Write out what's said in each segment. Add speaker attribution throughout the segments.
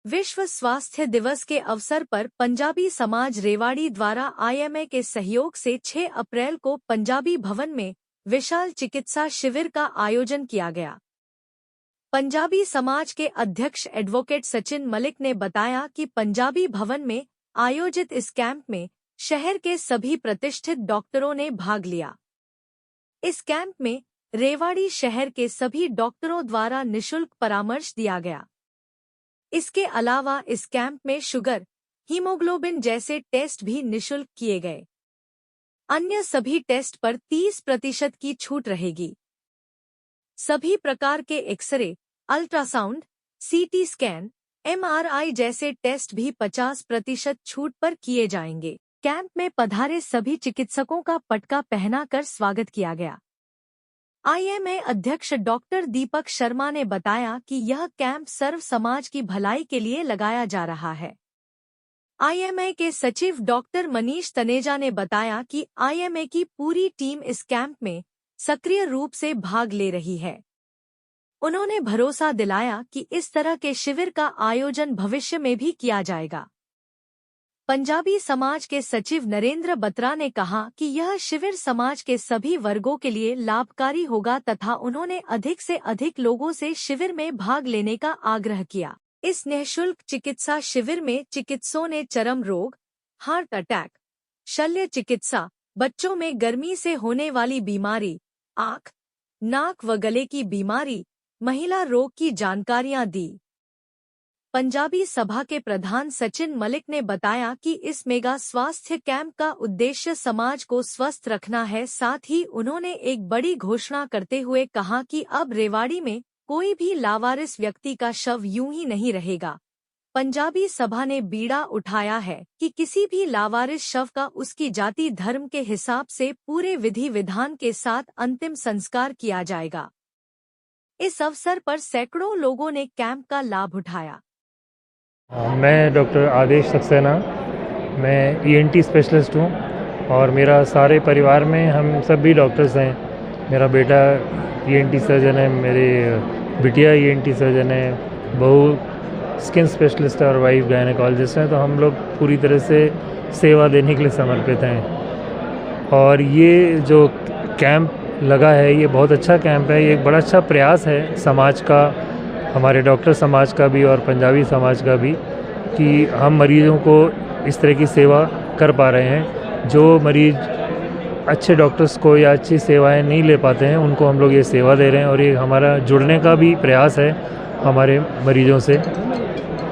Speaker 1: विश्व स्वास्थ्य दिवस के अवसर पर पंजाबी समाज रेवाड़ी द्वारा आईएमए के सहयोग से 6 अप्रैल को पंजाबी भवन में विशाल चिकित्सा शिविर का आयोजन किया गया। पंजाबी समाज के अध्यक्ष एडवोकेट सचिन मलिक ने बताया कि पंजाबी भवन में आयोजित इस कैंप में शहर के सभी प्रतिष्ठित डॉक्टरों ने भाग लिया। इस कैंप में रेवाड़ी शहर के सभी डॉक्टरों द्वारा निःशुल्क परामर्श दिया गया। इसके अलावा इस कैंप में शुगर, हीमोग्लोबिन जैसे टेस्ट भी निःशुल्क किए गए। अन्य सभी टेस्ट पर 30% की छूट रहेगी। सभी प्रकार के X ray, ultrasound, CT scan, MRI जैसे टेस्ट भी 50% छूट पर किए जाएंगे। कैंप में पधारे सभी चिकित्सकों का पटका पहनाकर स्वागत किया गया। आईएमए अध्यक्ष डॉक्टर दीपक शर्मा ने बताया कि यह कैंप सर्व समाज की भलाई के लिए लगाया जा रहा है। आईएमए के सचिव डॉक्टर मनीष तनेजा ने बताया कि आईएमए की पूरी टीम इस कैंप में सक्रिय रूप से भाग ले रही है। उन्होंने भरोसा दिलाया कि इस तरह के शिविर का आयोजन भविष्य में भी किया जाएगा। पंजाबी समाज के सचिव नरेंद्र बत्रा ने कहा कि यह शिविर समाज के सभी वर्गों के लिए लाभकारी होगा तथा उन्होंने अधिक से अधिक लोगों से शिविर में भाग लेने का आग्रह किया। इस निःशुल्क चिकित्सा शिविर में चिकित्सकों ने चर्म रोग, हार्ट अटैक, शल्य चिकित्सा, बच्चों में गर्मी से होने वाली बीमारी, आँख, नाक व गले की बीमारी, महिला रोग की जानकारियां दी। पंजाबी सभा के प्रधान सचिन मलिक ने बताया कि इस मेगा स्वास्थ्य कैंप का उद्देश्य समाज को स्वस्थ रखना है। साथ ही उन्होंने एक बड़ी घोषणा करते हुए कहा कि अब रेवाड़ी में कोई भी लावारिस व्यक्ति का शव यूं ही नहीं रहेगा। पंजाबी सभा ने बीड़ा उठाया है कि किसी भी लावारिस शव का उसकी जाति धर्म के हिसाब से पूरे विधि विधान के साथ अंतिम संस्कार किया जाएगा। इस अवसर पर सैकड़ों लोगों ने कैंप का लाभ उठाया।
Speaker 2: मैं डॉक्टर आदेश सक्सेना, मैं ईएनटी स्पेशलिस्ट हूँ और मेरा सारे परिवार में हम सब भी डॉक्टर्स हैं। मेरा बेटा ईएनटी सर्जन है, मेरी बिटिया ईएनटी सर्जन है, बहू स्किन स्पेशलिस्ट है और वाइफ गायनेकोलॉजिस्ट हैं। तो हम लोग पूरी तरह से सेवा देने के लिए समर्पित हैं। और ये जो कैंप लगा है ये बहुत अच्छा कैंप है। ये एक बड़ा अच्छा प्रयास है समाज का, हमारे डॉक्टर समाज का भी और पंजाबी समाज का भी, कि हम मरीज़ों को इस तरह की सेवा कर पा रहे हैं। जो मरीज़ अच्छे डॉक्टर्स को या अच्छी सेवाएं नहीं ले पाते हैं उनको हम लोग ये सेवा दे रहे हैं। और ये हमारा जुड़ने का भी प्रयास है हमारे मरीज़ों से।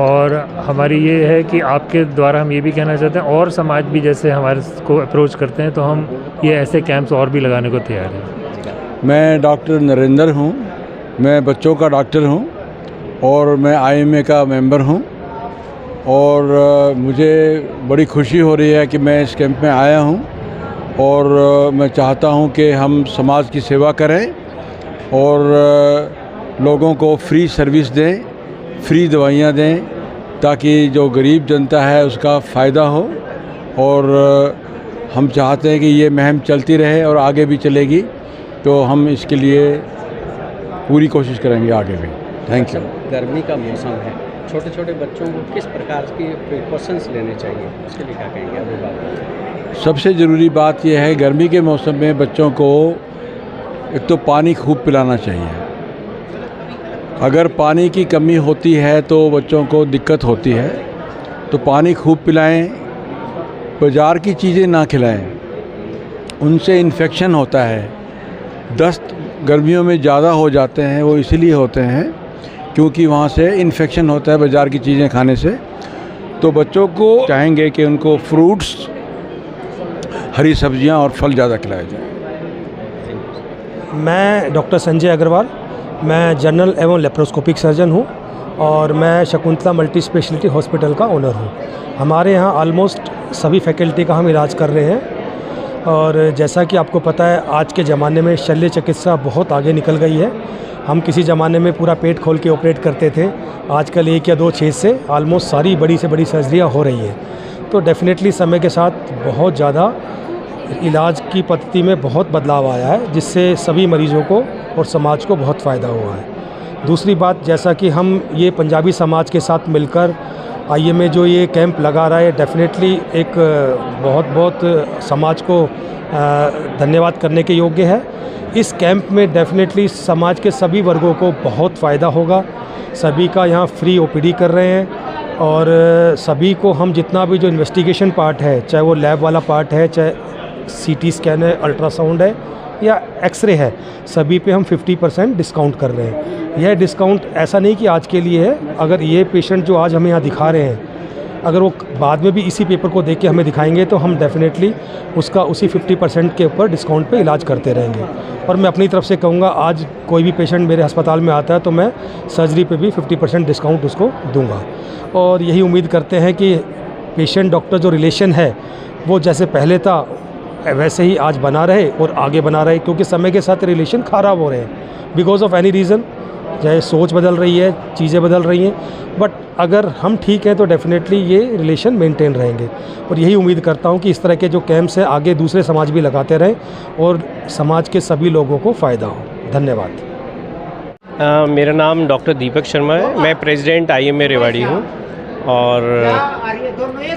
Speaker 2: और हमारी ये है कि आपके द्वारा हम ये भी कहना चाहते हैं और समाज भी जैसे हमारे को अप्रोच करते हैं तो हम ये ऐसे कैंप्स और भी लगाने को तैयार हैं।
Speaker 3: मैं डॉक्टर नरेंद्र हूँ, मैं बच्चों का डॉक्टर हूँ और मैं आईएमए का मेंबर हूँ। और मुझे बड़ी खुशी हो रही है कि मैं इस कैंप में आया हूँ और मैं चाहता हूँ कि हम समाज की सेवा करें और लोगों को फ्री सर्विस दें, फ्री दवाइयाँ दें, ताकि जो गरीब जनता है उसका फ़ायदा हो। और हम चाहते हैं कि ये मुहिम चलती रहे और आगे भी चलेगी, तो हम इसके लिए पूरी कोशिश करेंगे आगे भी। Thank you.
Speaker 4: गर्मी का मौसम है, छोटे छोटे बच्चों को किस प्रकार की प्रिकॉशंस लेने चाहिए, उसके लिए क्या कहेंगे अभिभावक?
Speaker 3: सबसे ज़रूरी बात यह है गर्मी के मौसम में बच्चों को एक तो पानी खूब पिलाना चाहिए। अगर पानी की कमी होती है तो बच्चों को दिक्कत होती है, तो पानी खूब पिलाएं। बाज़ार की चीज़ें ना खिलाएं, उनसे इन्फेक्शन होता है। दस्त गर्मियों में ज़्यादा हो जाते हैं, वो इसीलिए होते हैं क्योंकि वहाँ से इन्फेक्शन होता है बाज़ार की चीज़ें खाने से। तो बच्चों को चाहेंगे कि उनको फ्रूट्स, हरी सब्जियाँ और फल ज़्यादा खिलाए जाएं।
Speaker 5: मैं डॉक्टर संजय अग्रवाल, मैं जनरल एवं लेप्रोस्कोपिक सर्जन हूँ और मैं शकुंतला मल्टी स्पेशलिटी हॉस्पिटल का ओनर हूँ। हमारे यहाँ ऑलमोस्ट सभी फैकल्टी का हम इलाज कर रहे हैं। और जैसा कि आपको पता है आज के ज़माने में शल्य चिकित्सा बहुत आगे निकल गई है। हम किसी ज़माने में पूरा पेट खोल के ऑपरेट करते थे, आजकल 1 या 2 छेद से ऑलमोस्ट सारी बड़ी से बड़ी सर्जरियाँ हो रही हैं। तो डेफिनेटली समय के साथ बहुत ज़्यादा इलाज की पद्धति में बहुत बदलाव आया है, जिससे सभी मरीज़ों को और समाज को बहुत फ़ायदा हुआ है। दूसरी बात, जैसा कि हम ये पंजाबी समाज के साथ मिलकर IMA जो ये कैंप लगा रहा है, डेफिनेटली एक बहुत समाज को धन्यवाद करने के योग्य है। इस कैंप में डेफिनेटली समाज के सभी वर्गों को बहुत फ़ायदा होगा। सभी का यहाँ फ्री OPD कर रहे हैं और सभी को हम जितना भी जो इन्वेस्टिगेशन पार्ट है, चाहे वो लैब वाला पार्ट है, चाहे CT स्कैन है, अल्ट्रासाउंड है या एक्सरे है, सभी पे हम 50% डिस्काउंट कर रहे हैं। यह डिस्काउंट ऐसा नहीं कि आज के लिए है। अगर ये पेशेंट जो आज हमें यहाँ दिखा रहे हैं, अगर वो बाद में भी इसी पेपर को देख के हमें दिखाएंगे तो हम डेफिनेटली उसका उसी 50% के ऊपर डिस्काउंट पे इलाज करते रहेंगे। और मैं अपनी तरफ से कहूँगा, आज कोई भी पेशेंट मेरे अस्पताल में आता है तो मैं सर्जरी पे भी 50% डिस्काउंट उसको दूंगा। और यही उम्मीद करते हैं कि पेशेंट डॉक्टर जो रिलेशन है वो जैसे पहले था वैसे ही आज बना रहे और आगे बना रहे, क्योंकि समय के साथ रिलेशन ख़राब हो रहे हैं बिकॉज ऑफ एनी रीज़न। चाहे सोच बदल रही है, चीज़ें बदल रही हैं, बट अगर हम ठीक हैं तो डेफिनेटली ये रिलेशन मेंटेन रहेंगे। और यही उम्मीद करता हूँ कि इस तरह के जो कैंप्स हैं आगे दूसरे समाज भी लगाते रहें और समाज के सभी लोगों को फ़ायदा हो। धन्यवाद।
Speaker 6: मेरा नाम डॉक्टर दीपक शर्मा है। मैं प्रेसिडेंट IMA रेवाड़ी हूँ और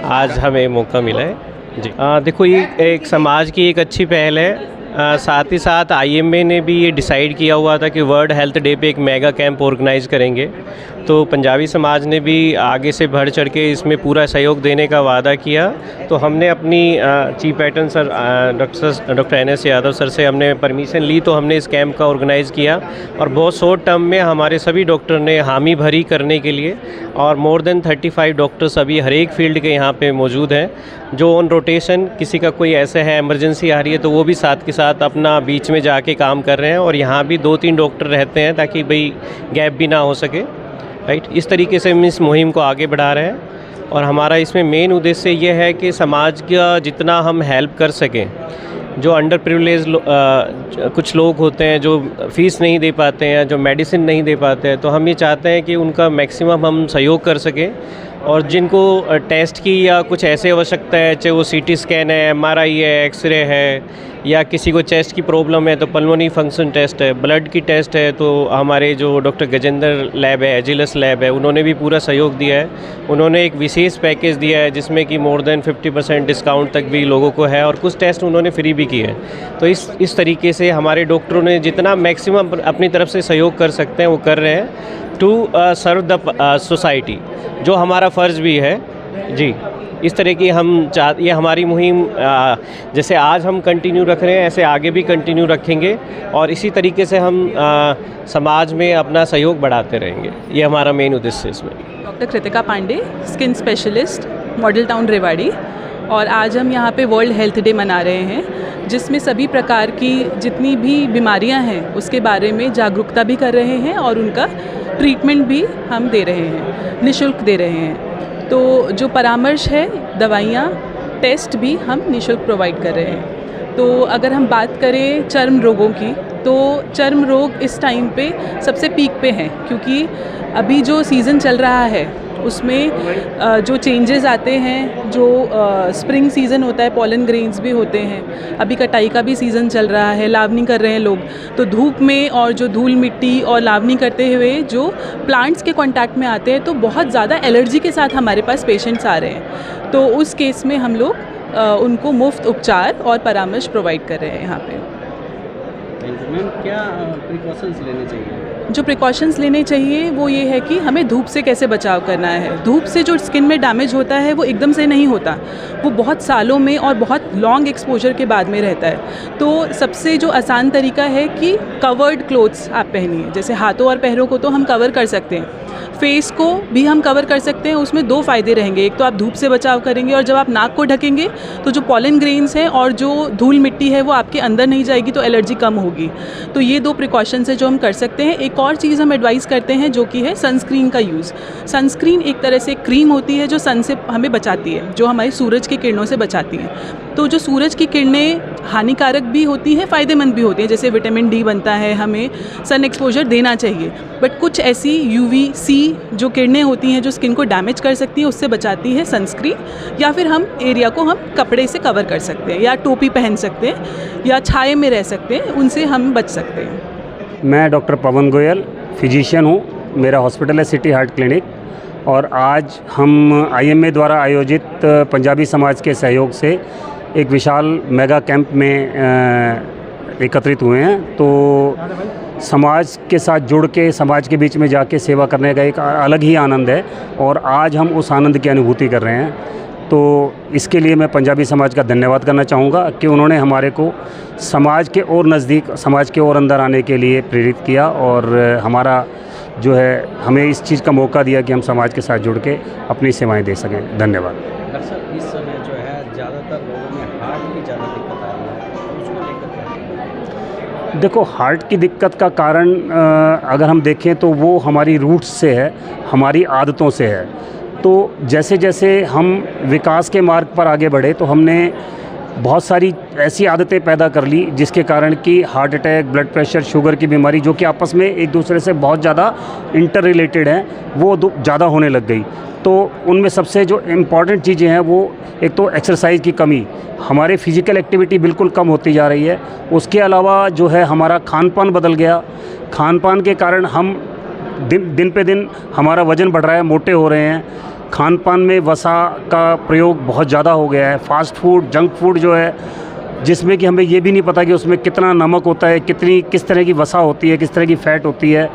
Speaker 6: आज हमें मौका मिला है जी। देखो, ये एक समाज की एक अच्छी पहल है। साथ ही साथ IMA ने भी ये डिसाइड किया हुआ था कि वर्ल्ड हेल्थ डे पे एक मेगा कैंप ऑर्गेनाइज़ करेंगे, तो पंजाबी समाज ने भी आगे से बढ़ चढ़ के इसमें पूरा सहयोग देने का वादा किया। तो हमने अपनी chief pattern sir doctor NS Yadav sir से हमने परमिशन ली, तो हमने इस कैंप का ऑर्गेनाइज़ किया और बहुत शॉर्ट टर्म में हमारे सभी डॉक्टर ने हामी भरी करने के लिए, और मोर देन 35 डॉक्टर्स अभी हर एक फील्ड के यहाँ पे मौजूद हैं जो ऑन रोटेशन, किसी का कोई ऐसे है इमरजेंसी आ रही है तो वो भी साथ के साथ अपना बीच में जाके काम कर रहे हैं। और यहाँ भी 2-3 डॉक्टर रहते हैं ताकि भाई गैप भी ना हो सके, राइट। इस तरीके से हम इस मुहिम को आगे बढ़ा रहे हैं और हमारा इसमें मेन उद्देश्य ये है कि समाज का जितना हम हेल्प कर सकें। जो अंडर प्रिविलेज कुछ लोग होते हैं जो फ़ीस नहीं दे पाते हैं, जो मेडिसिन नहीं दे पाते हैं, तो हम ये चाहते हैं कि उनका मैक्सिमम हम सहयोग कर सकें। और जिनको टेस्ट की या कुछ ऐसे आवश्यकता है, चाहे वो CT स्कैन है, MRI है, एक्सरे है, या किसी को चेस्ट की प्रॉब्लम है तो पल्मोनी फंक्शन टेस्ट है, ब्लड की टेस्ट है, तो हमारे जो डॉक्टर गजेंद्र लैब है, एजिलस लैब है, उन्होंने भी पूरा सहयोग दिया है। उन्होंने एक विशेष पैकेज दिया है जिसमें कि मोर देन 50% डिस्काउंट तक भी लोगों को है और कुछ टेस्ट उन्होंने फ्री भी किए हैं। तो इस तरीके से हमारे डॉक्टरों ने जितना मैक्सिमम अपनी तरफ से सहयोग कर सकते हैं वो कर रहे हैं टू सर्व द सोसाइटी, जो हमारा फ़र्ज़ भी है जी। इस तरह की ये हमारी मुहिम जैसे आज हम कंटिन्यू रख रहे हैं, ऐसे आगे भी कंटिन्यू रखेंगे और इसी तरीके से हम समाज में अपना सहयोग बढ़ाते रहेंगे। ये हमारा मेन उद्देश्य है इसमें।
Speaker 7: Doctor Kritika Pandey, skin specialist, model town Rewari. और आज हम यहाँ पे वर्ल्ड हेल्थ डे मना रहे हैं जिसमें सभी प्रकार की जितनी भी बीमारियाँ हैं उसके बारे में जागरूकता भी कर रहे हैं और उनका ट्रीटमेंट भी हम दे रहे हैं, निःशुल्क दे रहे हैं। तो जो परामर्श है, दवाइयाँ, टेस्ट भी हम निःशुल्क प्रोवाइड कर रहे हैं। तो अगर हम बात करें चर्म रोगों की, तो चर्म रोग इस टाइम पे सबसे पीक पे हैं, क्योंकि अभी जो सीज़न चल रहा है उसमें जो चेंजेस आते हैं, जो स्प्रिंग सीज़न होता है, पॉलन ग्रेन्स भी होते हैं, अभी कटाई का भी सीज़न चल रहा है, लावनी कर रहे हैं लोग, तो धूप में और जो धूल मिट्टी और लावनी करते हुए जो प्लांट्स के कांटेक्ट में आते हैं तो बहुत ज़्यादा एलर्जी के साथ हमारे पास पेशेंट्स आ रहे हैं। तो उस केस में हम लोग उनको मुफ्त उपचार और परामर्श प्रोवाइड कर रहे हैं यहाँ पे।
Speaker 4: मैम, क्या प्रिकॉशंस लेने चाहिए?
Speaker 7: जो प्रिकॉशंस लेने चाहिए वो ये है कि हमें धूप से कैसे बचाव करना है। धूप से जो स्किन में डैमेज होता है वो एकदम से नहीं होता, वो बहुत सालों में और बहुत लॉन्ग एक्सपोजर के बाद में रहता है। तो सबसे जो आसान तरीका है कि कवर्ड क्लोथ्स आप पहनिए। जैसे हाथों और पैरों को तो हम कवर कर सकते हैं, फेस को भी हम कवर कर सकते हैं। उसमें 2 फ़ायदे रहेंगे, एक तो आप धूप से बचाव करेंगे और जब आप नाक को ढकेंगे तो जो पॉलन ग्रेन्स हैं और जो धूल मिट्टी है वो आपके अंदर नहीं जाएगी, तो एलर्जी कम होगी। तो ये 2 प्रिकॉशंस है जो हम कर सकते हैं। एक और चीज़ हम एडवाइस करते हैं जो कि है सनस्क्रीन का यूज़। सनस्क्रीन एक तरह से क्रीम होती है जो सन से हमें बचाती है, जो हमारी सूरज की किरणों से बचाती है। तो जो सूरज की किरणें हानिकारक भी होती हैं, फ़ायदेमंद भी होती हैं, जैसे विटामिन डी बनता है, हमें सन एक्सपोजर देना चाहिए। बट कुछ ऐसी UVC जो किरणें होती हैं जो स्किन को डैमेज कर सकती हैं, उससे बचाती है सनस्क्रीन। या फिर हम एरिया को हम कपड़े से कवर कर सकते हैं, या टोपी पहन सकते हैं, या छाए में रह सकते हैं, उनसे हम बच सकते हैं।
Speaker 8: मैं डॉक्टर पवन गोयल, फिजिशियन हूँ। मेरा हॉस्पिटल है सिटी हार्ट क्लिनिक, और आज हम IMA द्वारा आयोजित पंजाबी समाज के सहयोग से एक विशाल मेगा कैंप में एकत्रित हुए हैं। तो समाज के साथ जुड़ के समाज के बीच में जाके सेवा करने का एक अलग ही आनंद है, और आज हम उस आनंद की अनुभूति कर रहे हैं। तो इसके लिए मैं पंजाबी समाज का धन्यवाद करना चाहूँगा कि उन्होंने हमारे को समाज के और नज़दीक, समाज के और अंदर आने के लिए प्रेरित किया, और हमारा जो है हमें इस चीज़ का मौका दिया कि हम समाज के साथ जुड़ के अपनी सेवाएं दे सकें। धन्यवाद।
Speaker 4: डॉक्टर साहब, इस समय जो है ज़्यादातर लोगों में हार्ट की ज़्यादा दिक्कत आ रही है, तो उसको लेकर क्या?
Speaker 8: देखो, हार्ट की दिक्कत का कारण अगर हम देखें तो वो हमारी रूट्स से है, हमारी आदतों से है। तो जैसे जैसे हम विकास के मार्ग पर आगे बढ़े तो हमने बहुत सारी ऐसी आदतें पैदा कर ली जिसके कारण कि heart attack, blood pressure, sugar की बीमारी, जो कि आपस में एक दूसरे से बहुत ज़्यादा इंटर रिलेटेड हैं, वो ज़्यादा होने लग गई। तो उनमें सबसे जो इम्पॉर्टेंट चीज़ें हैं वो एक तो एक्सरसाइज की कमी, हमारे फिज़िकल एक्टिविटी बिल्कुल कम होती जा रही है। उसके अलावा जो है हमारा खान पान बदल गया। खान पान के कारण हम दिन पे दिन हमारा वज़न बढ़ रहा है, मोटे हो रहे हैं। खान पान में वसा का प्रयोग बहुत ज़्यादा हो गया है। फ़ास्ट फूड, जंक फूड जो है, जिसमें कि हमें ये भी नहीं पता कि उसमें कितना नमक होता है, किस तरह की वसा होती है, किस तरह की फ़ैट होती है।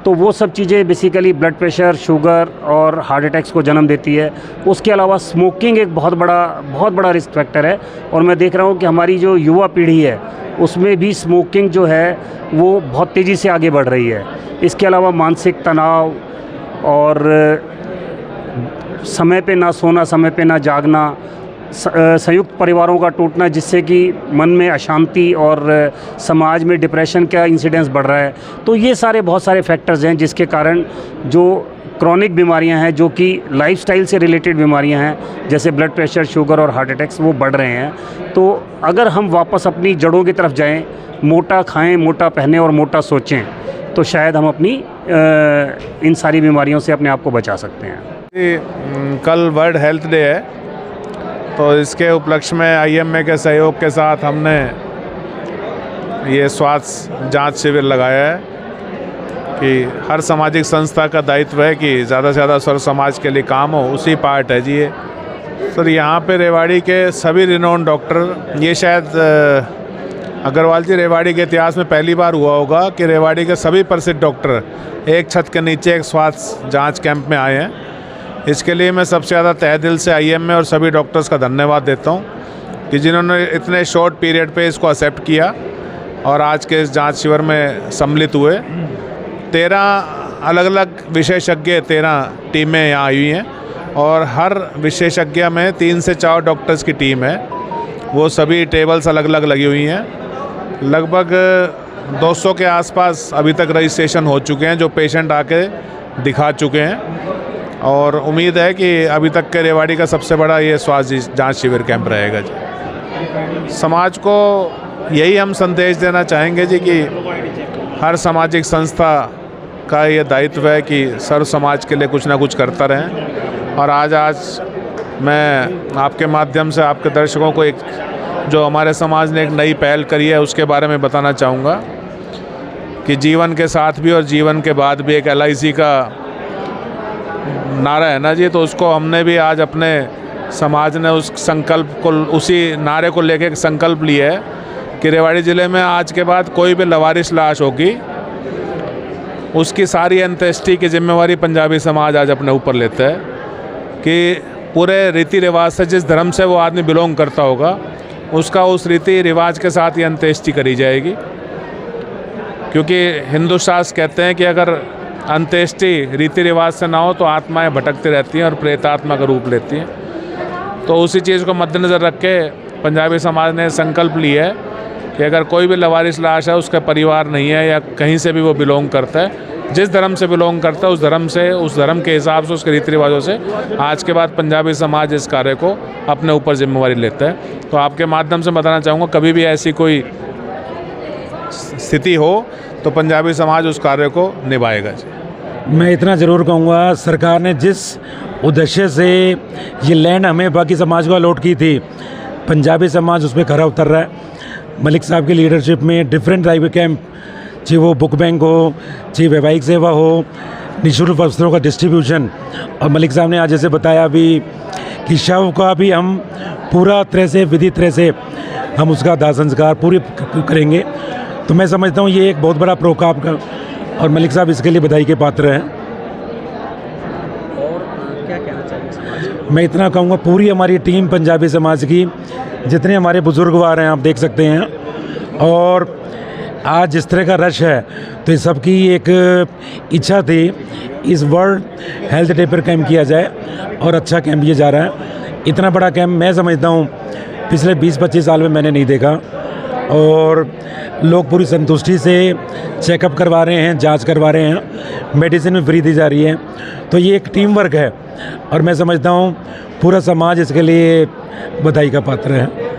Speaker 8: तो वो सब चीज़ें बेसिकली ब्लड प्रेशर, शुगर और हार्ट अटैक्स को जन्म देती है। उसके अलावा स्मोकिंग एक बहुत बड़ा रिस्क फैक्टर है, और मैं देख रहा हूँ कि हमारी जो युवा पीढ़ी है उसमें भी स्मोकिंग जो है वो बहुत तेज़ी से आगे बढ़ रही है। इसके अलावा मानसिक तनाव और समय पे ना सोना, समय पे ना जागना, संयुक्त परिवारों का टूटना, जिससे कि मन में अशांति और समाज में डिप्रेशन का इंसिडेंस बढ़ रहा है। तो ये बहुत सारे फैक्टर्स हैं जिसके कारण जो क्रॉनिक बीमारियां हैं, जो कि लाइफस्टाइल से रिलेटेड बीमारियां हैं, जैसे ब्लड प्रेशर, शुगर और हार्ट अटैक्स, वो बढ़ रहे हैं। तो अगर हम वापस अपनी जड़ों की तरफ जाएं, मोटा खाएं, मोटा पहने और मोटा सोचें, तो शायद हम अपनी इन सारी बीमारियों से अपने आप को बचा सकते हैं।
Speaker 9: कल वर्ल्ड हेल्थ डे है, तो इसके उपलक्ष्य में IMA के सहयोग के साथ हमने ये स्वास्थ्य जांच शिविर लगाया है कि हर सामाजिक संस्था का दायित्व है कि ज़्यादा से ज़्यादा सर्व समाज के लिए काम हो, उसी पार्ट है जी ये। सर, यहाँ पे रेवाड़ी के सभी रिनोन डॉक्टर, ये शायद अग्रवाल जी रेवाड़ी के इतिहास में पहली बार हुआ होगा कि रेवाड़ी के सभी प्रसिद्ध डॉक्टर एक छत के नीचे एक स्वास्थ्य जांच कैंप में आए हैं। इसके लिए मैं सबसे ज़्यादा तहे दिल से IMA और सभी डॉक्टर्स का धन्यवाद देता हूँ कि जिन्होंने इतने शॉर्ट पीरियड पे इसको एक्सेप्ट किया और आज के इस जांच शिविर में सम्मिलित हुए। 13 अलग अलग विशेषज्ञ, 13 टीमें यहाँ आई हुई हैं, और हर विशेषज्ञ में 3 से 4 डॉक्टर्स की टीम है। वो सभी टेबल्स अलग अलग लगी हुई हैं। लगभग 200 के आसपास अभी तक रजिस्ट्रेशन हो चुके हैं, जो पेशेंट आके दिखा चुके हैं, और उम्मीद है कि अभी तक के रेवाड़ी का सबसे बड़ा ये स्वास्थ्य जांच शिविर कैंप रहेगा जी। समाज को यही हम संदेश देना चाहेंगे जी कि हर सामाजिक संस्था का ये दायित्व है कि सर्व समाज के लिए कुछ ना कुछ करता रहें। और आज मैं आपके माध्यम से आपके दर्शकों को एक जो हमारे समाज ने एक नई पहल करी है उसके बारे में बताना चाहूँगा कि जीवन के साथ भी और जीवन के बाद भी एक LIC का नारा है ना जी, तो उसको हमने भी आज अपने समाज ने उस संकल्प को, उसी नारे को लेके एक संकल्प लिया है कि रेवाड़ी ज़िले में आज के बाद कोई भी लवारिश लाश होगी, उसकी सारी अंत्येष्टि की जिम्मेवारी पंजाबी समाज आज अपने ऊपर लेता है कि पूरे रीति रिवाज से, जिस धर्म से वो आदमी बिलोंग करता होगा, उसका उस रीति रिवाज के साथ ही अंत्येष्टि करी जाएगी। क्योंकि हिंदू शास्त्र कहते हैं कि अगर अंत्येष्टि रीति रिवाज से ना हो तो आत्माएं भटकती रहती हैं और प्रेतात्मा का रूप लेती हैं। तो उसी चीज़ को मद्देनज़र रख के पंजाबी समाज ने संकल्प लिया है कि अगर कोई भी लवारिस लाश है, उसका परिवार नहीं है या कहीं से भी वो बिलोंग करता है, जिस धर्म से बिलोंग करता है उस धर्म के हिसाब से, उसके रीति रिवाजों से आज के बाद पंजाबी समाज इस कार्य को अपने ऊपर जिम्मेवारी लेता है। तो आपके माध्यम से बताना चाहूँगा, कभी भी ऐसी कोई स्थिति हो तो पंजाबी समाज उस कार्य को निभाएगा जी।
Speaker 10: मैं इतना ज़रूर कहूँगा, सरकार ने जिस उद्देश्य से ये लैंड हमें बाकी समाज को अलॉट की थी, पंजाबी समाज उसमें खरा उतर रहा है। मलिक साहब की लीडरशिप में डिफरेंट टाइप के कैंप चाहे वो बुक बैंक हो, चाहे वैवाहिक सेवा हो, निःशुल्क वस्त्रों का डिस्ट्रीब्यूशन, और मलिक साहब ने आज जैसे बताया अभी कि शव का भी हम पूरा तरह से विधि तरह से हम उसका दाह संस्कार पूरी करेंगे। तो मैं समझता हूँ ये एक बहुत बड़ा प्रोग्राम का, और मलिक साहब इसके लिए बधाई के पात्र हैं।
Speaker 4: और क्या कहना चाहिए समाज को?
Speaker 10: मैं इतना कहूँगा, पूरी हमारी टीम पंजाबी समाज की, जितने हमारे बुजुर्गवार हैं आप देख सकते हैं, और आज जिस तरह का रश है, तो इस सबकी एक इच्छा थी इस वर्ल्ड हेल्थ डे पर कैंप किया जाए, और अच्छा कैंप ये जा रहा है। इतना बड़ा कैंप मैं समझता हूँ पिछले 20-25 साल में मैंने नहीं देखा, और लोग पूरी संतुष्टि से चेकअप करवा रहे हैं, जांच करवा रहे हैं, मेडिसिन में फ्री दी जा रही है। तो ये एक टीम वर्क है, और मैं समझता हूँ पूरा समाज इसके लिए बधाई का पात्र है।